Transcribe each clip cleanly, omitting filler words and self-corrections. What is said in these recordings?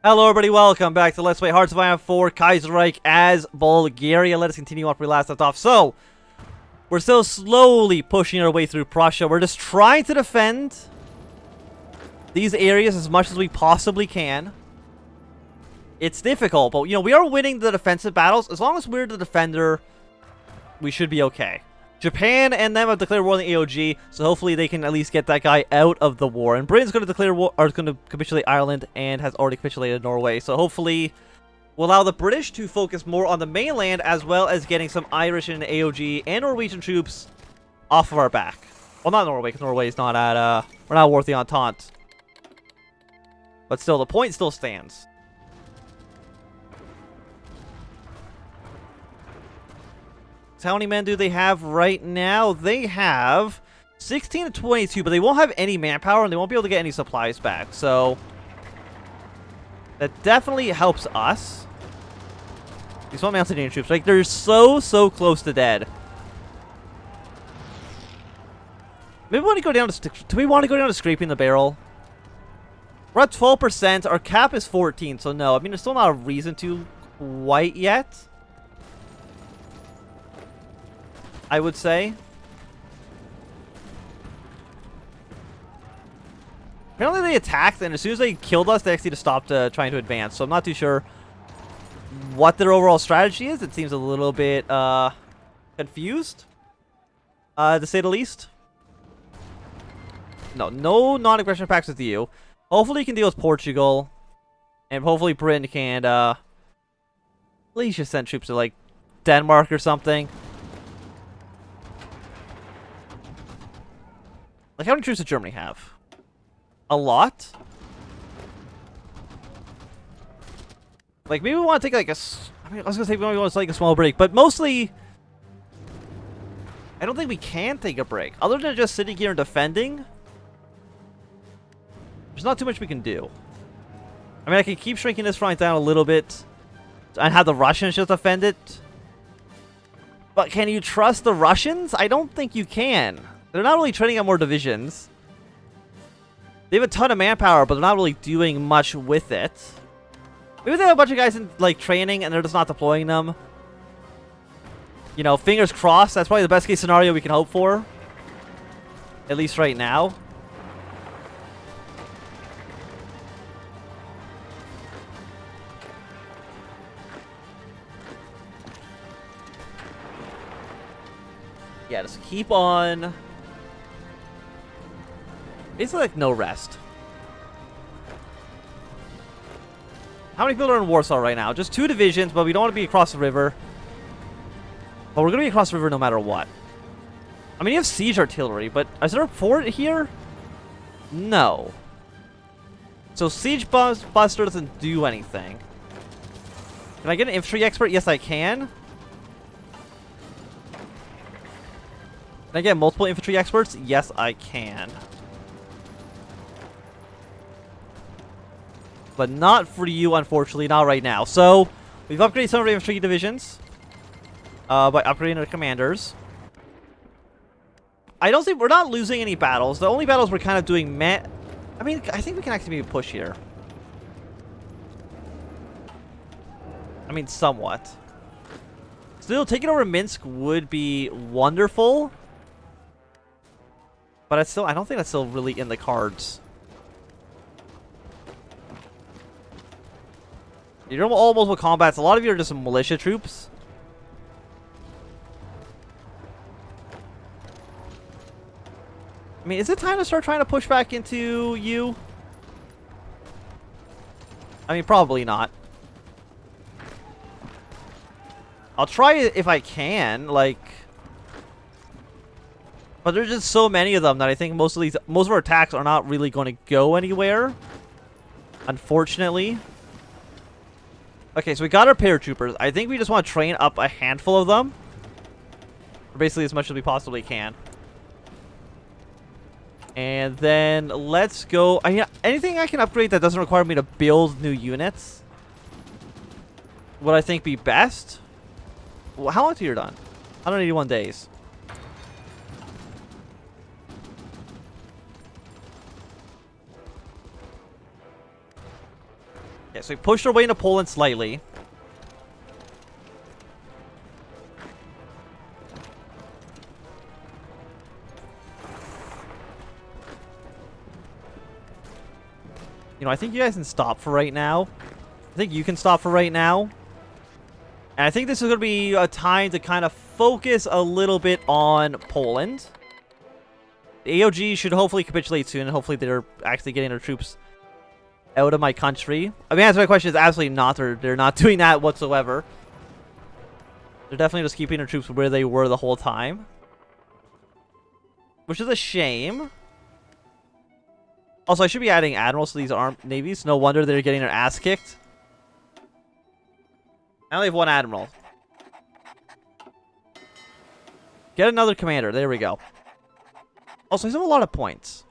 Hello everybody, welcome back to Let's Play Hearts of Iron 4 Kaiserreich as Bulgaria. Let us continue on where we last left off. So, we're still slowly pushing our way through Prussia. We're just trying to defend these areas as much as we possibly can. It's difficult, but, we are winning the defensive battles. As long as we're the defender, we should be okay. Japan and them have declared war on the AOG, so hopefully they can at least get that guy out of the war. And Britain's going to declare war, or is going to capitulate Ireland, and has already capitulated Norway. So hopefully we'll allow the British to focus more on the mainland, as well as getting some Irish and AOG and Norwegian troops off of our back. Well, not Norway, because Norway is not at, we're not worth the Entente. But still, the point still stands. How many men do they have right now? They have 16 to 22, but they won't have any manpower, and they won't be able to get any supplies back. So that definitely helps us. These one Macedonian troops, like, they're so close to dead. Maybe we want to go down to... Do we want to go down to scraping the barrel? We're at 12%. Our cap is 14, so no. I mean, there's still not a reason to quite yet, I would say. Apparently they attacked, and as soon as they killed us, they actually just stopped trying to advance. So I'm not too sure what their overall strategy is. It seems a little bit confused, to say the least. No non-aggression pacts with you. Hopefully you can deal with Portugal, and hopefully Britain can at least just send troops to, like, Denmark or something. Like, how many troops does Germany have? A lot? Like, maybe we want to take, like, I was going to say we want to take a small break, but mostly I don't think we can take a break. Other than just sitting here and defending, there's not too much we can do. I mean, I can keep shrinking this front down a little bit and have the Russians just defend it. But can you trust the Russians? I don't think you can. They're not really training on more divisions. They have a ton of manpower, but they're not really doing much with it. Maybe they have a bunch of guys in, like, training, and they're just not deploying them. You know, fingers crossed. That's probably the best case scenario we can hope for. At least right now. Yeah, just keep on... Basically, like, no rest. How many people are in Warsaw right now? Just 2 divisions, but we don't want to be across the river. But we're going to be across the river no matter what. I mean, you have siege artillery, but is there a fort here? No. So siege buster doesn't do anything. Can I get an infantry expert? Yes, I can. Can I get multiple infantry experts? Yes, I can. But not for you, unfortunately, not right now. So, we've upgraded some of our infantry divisions by upgrading our commanders. I don't think we're not losing any battles. The only battles we're kind of doing I mean, I think we can actually maybe push here. I mean, somewhat. Still, taking over Minsk would be wonderful. But I don't think that's still really in the cards. You're all multiple combats. A lot of you are just some militia troops. I mean, is it time to start trying to push back into you? I mean, probably not. I'll try it if I can, like... But there's just so many of them that I think most of our attacks are not really going to go anywhere. Unfortunately. Okay, so we got our paratroopers. I think we just want to train up a handful of them. Or basically as much as we possibly can. And then let's go... I mean, anything I can upgrade that doesn't require me to build new units would I think be best. Well, how long till you're done? 181 days. Okay, so we pushed our way into Poland slightly. You know, I think you guys can stop for right now. I think you can stop for right now. And I think this is going to be a time to kind of focus a little bit on Poland. The AOG should hopefully capitulate soon. And hopefully they're actually getting their troops out of my country. I mean, answer my question is absolutely not. They're not doing that whatsoever. They're definitely just keeping their troops where they were the whole time. Which is a shame. Also, I should be adding admirals to these armed navies. No wonder they're getting their ass kicked. I only have one admiral. Get another commander. There we go. Also, he's have a lot of points.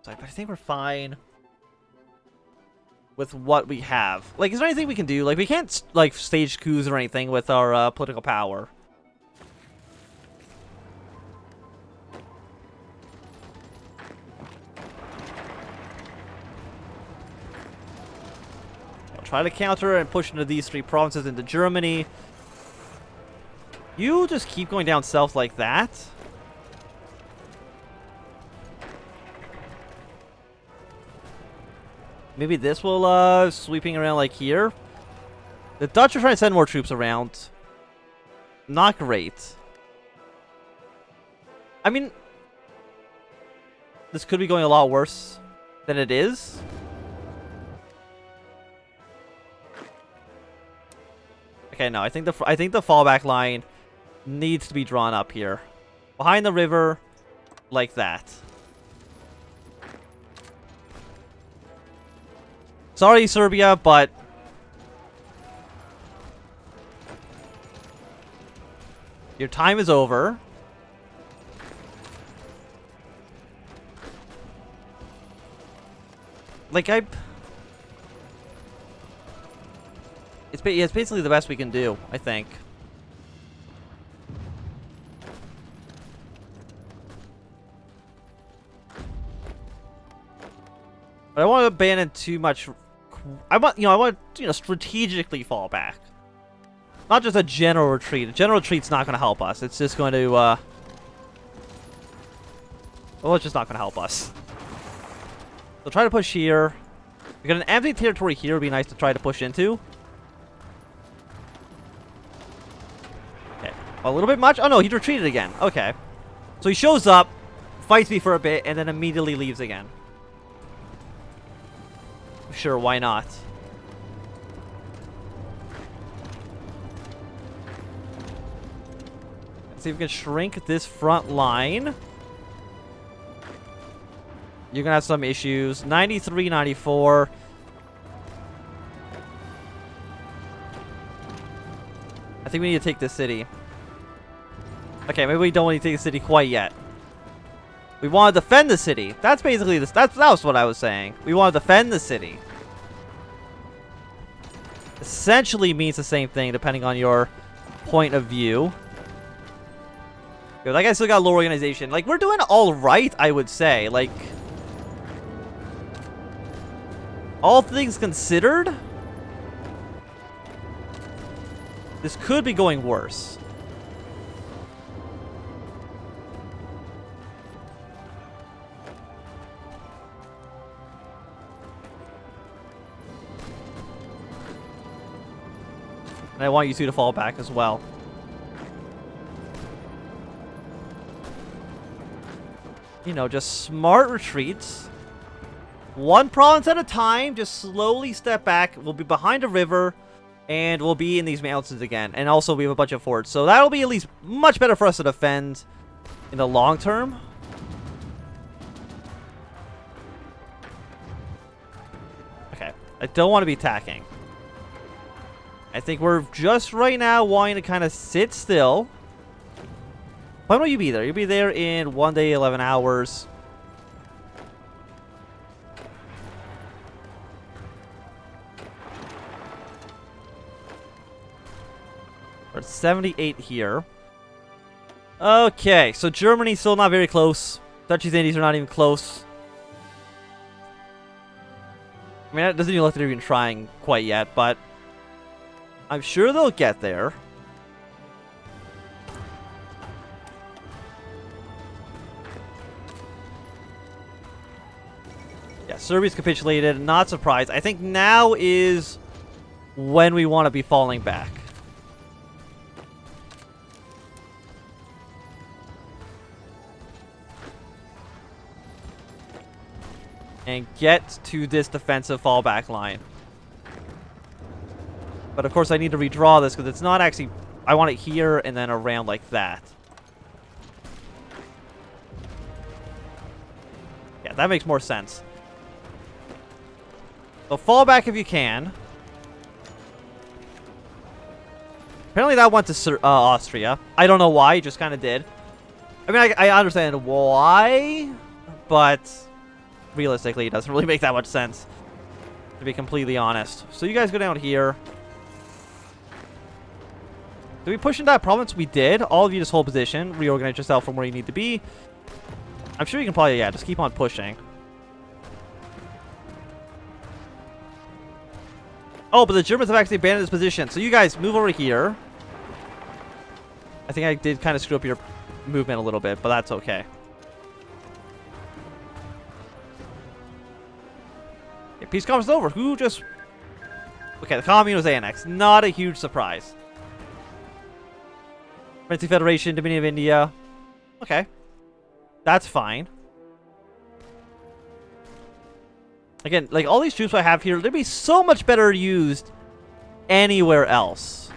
So I think we're fine with what we have. Like, is there anything we can do? Like, we can't, like, stage coups or anything with our political power. Try to counter and push into these 3 provinces into Germany. You just keep going down south like that. Maybe this will, sweeping around like here. The Dutch are trying to send more troops around. Not great. I mean, this could be going a lot worse than it is. Okay, no, I think the fallback line needs to be drawn up here, behind the river, like that. Sorry, Serbia, but your time is over. Like it's basically the best we can do, I think. But I don't want to abandon too much. I want strategically fall back. Not just a general retreat. A general retreat's not going to help us. It's just going to, well, it's just not going to help us. So try to push here. We got an empty territory here. Would be nice to try to push into. A little bit much? Oh no, he retreated again. Okay. So he shows up, fights me for a bit, and then immediately leaves again. Sure, why not? Let's see if we can shrink this front line. You're gonna have some issues. 93, 94. I think we need to take this city. Okay, maybe we don't want to take the city quite yet. We want to defend the city. That's basically this. That was what I was saying. We want to defend the city. Essentially means the same thing depending on your point of view. Like I still got low organization. Like we're doing all right, I would say. Like all things considered, this could be going worse. And I want you two to fall back as well. You know, just smart retreats. One province at a time. Just slowly step back. We'll be behind a river. And we'll be in these mountains again. And also we have a bunch of forts. So that'll be at least much better for us to defend in the long term. Okay. I don't want to be attacking. I think we're just right now wanting to kind of sit still. When will you be there? You'll be there in 1 day, 11 hours. We're at 78 here. Okay, so Germany's still not very close. Dutchies, Indies are not even close. I mean, it doesn't even look like they're even trying quite yet, but I'm sure they'll get there. Yeah, Serbia's capitulated. Not surprised. I think now is when we want to be falling back. And get to this defensive fallback line. But of course I need to redraw this because it's not actually... I want it here and then around like that. Yeah, that makes more sense. So fall back if you can. Apparently that went to Austria. I don't know why, it just kind of did. I mean, I understand why, but realistically it doesn't really make that much sense, to be completely honest. So you guys go down here. Did we push into that province? We did. All of you just hold position. Reorganize yourself from where you need to be. I'm sure you can probably, yeah, just keep on pushing. Oh, but the Germans have actually abandoned this position. So you guys move over here. I think I did kind of screw up your movement a little bit, but that's okay. Yeah, peace conference over. Who just... Okay, the commune was annexed. Not a huge surprise. Friendly Federation, Dominion of India. Okay. That's fine. Again, like, all these troops I have here, they'd be so much better used anywhere else.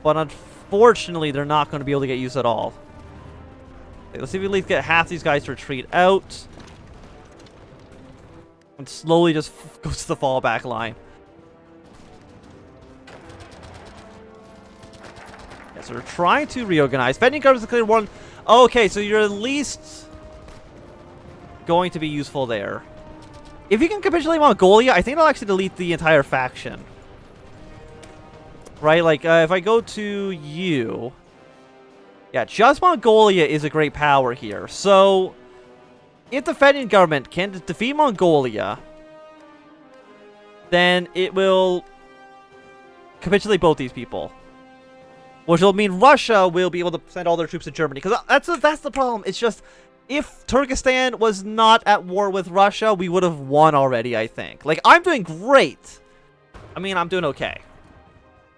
But unfortunately, they're not going to be able to get used at all. Okay, let's see if we at least get half these guys to retreat out. And slowly just goes to the fallback line. Yeah, so we're trying to reorganize. Fending covers the clear one. Okay, so you're at least going to be useful there. If you can capitulate Mongolia, I think it'll actually delete the entire faction. Right? Like, if I go to you... Yeah, just Mongolia is a great power here. So, if the Fenian government can defeat Mongolia, then it will capitulate both these people. Which will mean Russia will be able to send all their troops to Germany. Because that's the problem. It's just... If Turkestan was not at war with Russia, we would have won already, I think. Like, I'm doing great. I mean, I'm doing okay.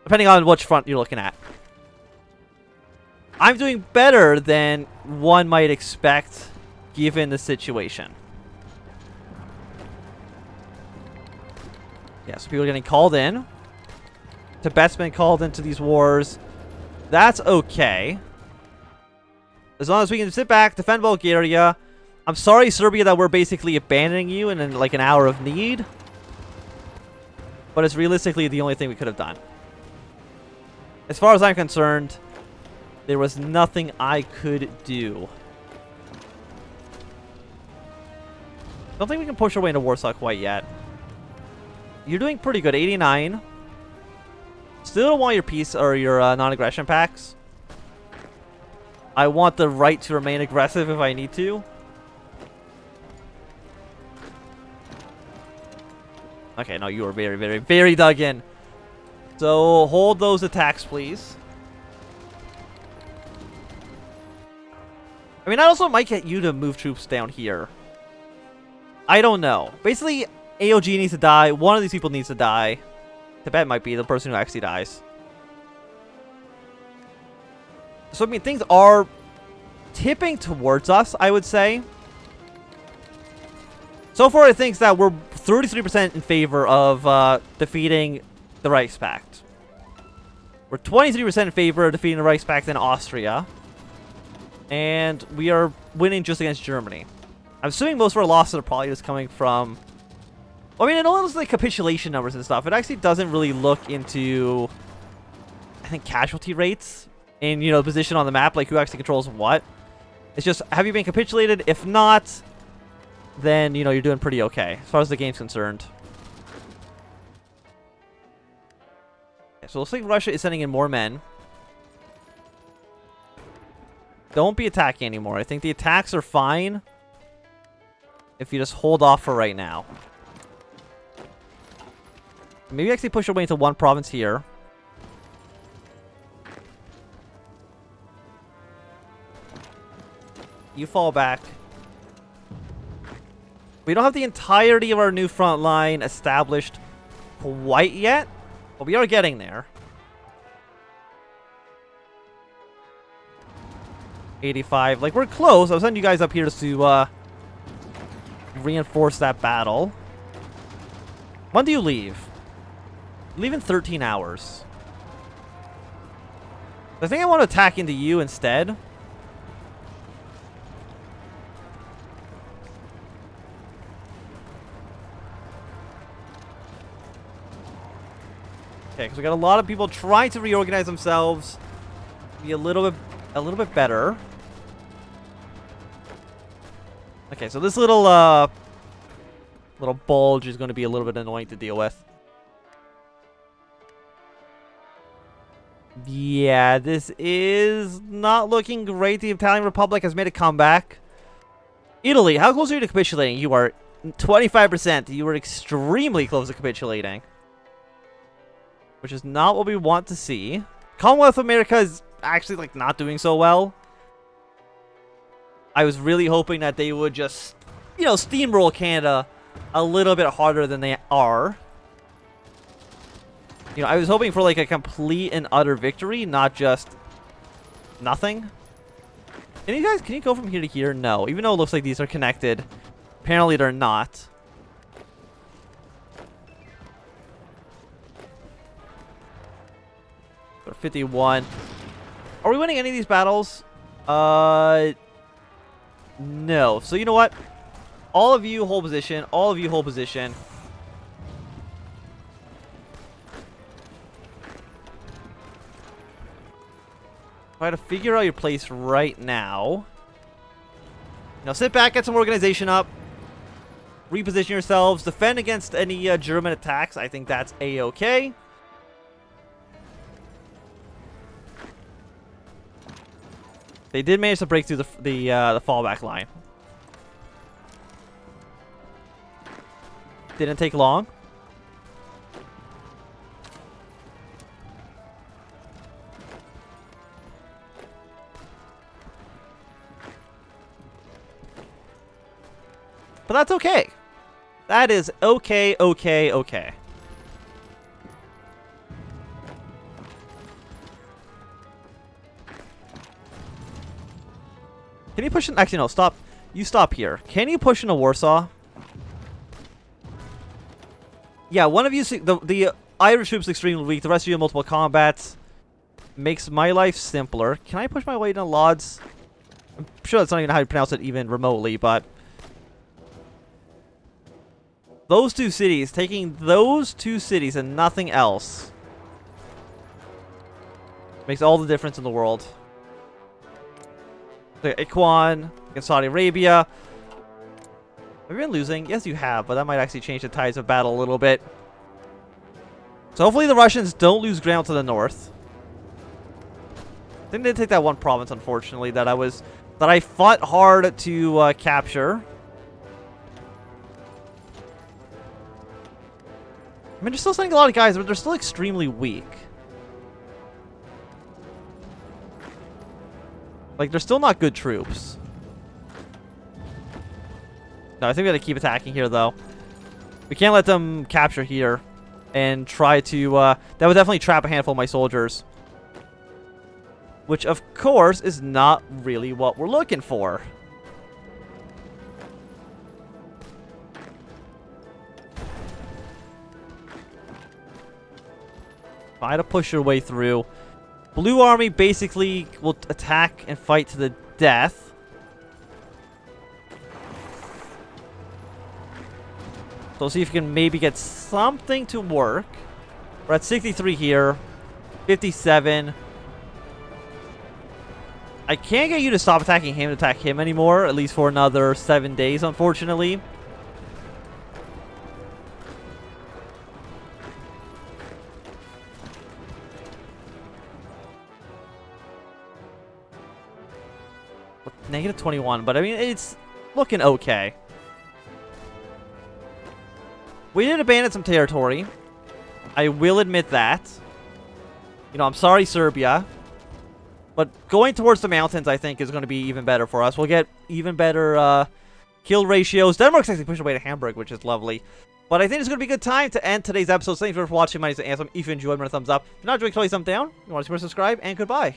Depending on which front you're looking at. I'm doing better than one might expect, given the situation. Yeah, so people are getting called in. Tibet's been called into these wars. That's okay. As long as we can sit back, defend Bulgaria. I'm sorry, Serbia, that we're basically abandoning you in like an hour of need. But it's realistically the only thing we could have done. As far as I'm concerned, there was nothing I could do. Don't think we can push our way into Warsaw quite yet. You're doing pretty good, 89. Still don't want your peace or your non-aggression pacts. I want the right to remain aggressive if I need to. Okay, no, you are very, very, very dug in. So, hold those attacks, please. I mean, I also might get you to move troops down here. I don't know. Basically, AOG needs to die. One of these people needs to die. Tibet might be the person who actually dies. So, I mean, things are tipping towards us, I would say. So far, I think that we're 33% in favor of defeating the Reichspakt. We're 23% in favor of defeating the Reichspakt in Austria. And we are winning just against Germany. I'm assuming most of our losses are probably just coming from... I mean, it only looks like capitulation numbers and stuff. It actually doesn't really look into, I think, casualty rates. And, you know, the position on the map, like who actually controls what. It's just, have you been capitulated? If not, then, you know, you're doing pretty okay, as far as the game's concerned. Okay, so it looks like Russia is sending in more men. Don't be attacking anymore. I think the attacks are fine if you just hold off for right now. Maybe actually push our way into one province here. You fall back. We don't have the entirety of our new front line established quite yet, but we are getting there. 85. Like, we're close. I was sending you guys up here just to reinforce that battle. When do you leave? Leave in 13 hours. I think I want to attack into you instead. Okay, because we got a lot of people trying to reorganize themselves, be a little bit better. Okay, so this little bulge is going to be a little bit annoying to deal with. Yeah, this is not looking great. The Italian Republic has made a comeback. Italy, how close are you to capitulating? You are 25%. You were extremely close to capitulating, which is not what we want to see. Commonwealth of America is actually, like, not doing so well. I was really hoping that they would just, you know, steamroll Canada a little bit harder than they are. You know, I was hoping for, like, a complete and utter victory, not just nothing. Can you go from here to here? No. Even though it looks like these are connected, apparently they're not. We're 51. Are we winning any of these battles? No. So you know what? All of you hold position. All of you hold position. Try to figure out your place right now. Now sit back, get some organization up. Reposition yourselves. Defend against any German attacks. I think that's A-okay. They did manage to break through the fallback line. Didn't take long. But that's okay. That is okay. Can you push in? Actually, no, stop. You stop here. Can you push into Warsaw? Yeah, one of you... The Irish troops extremely weak. The rest of you in multiple combats. Makes my life simpler. Can I push my way into Lodz? I'm sure that's not even how you pronounce it even remotely, but... Those two cities, taking those two cities and nothing else, makes all the difference in the world. Ikhwan against Saudi Arabia. Have you been losing? Yes, you have, but that might actually change the tides of battle a little bit. So hopefully the Russians don't lose ground to the north. I think they did take that one province, unfortunately, that I fought hard to capture. I mean, they're still sending a lot of guys, but they're still extremely weak. Like, they're still not good troops. No, I think we gotta keep attacking here, though. We can't let them capture here and try to... that would definitely trap a handful of my soldiers. Which, of course, is not really what we're looking for. Try to push your way through. Blue Army basically will attack and fight to the death. So see if you can maybe get something to work. We're at 63 here. 57. I can't get you to stop attacking him to attack him anymore, at least for another 7 days, unfortunately. Negative 21, but I mean, it's looking okay. We did abandon some territory. I will admit that. You know, I'm sorry, Serbia. But going towards the mountains, I think, is going to be even better for us. We'll get even better kill ratios. Denmark's actually pushing away to Hamburg, which is lovely. But I think it's going to be a good time to end today's episode. Thank you for watching. My name is Anthem. If you enjoyed, give me a thumbs up. If you're not enjoying, please thumbs down. If you want to subscribe, and goodbye.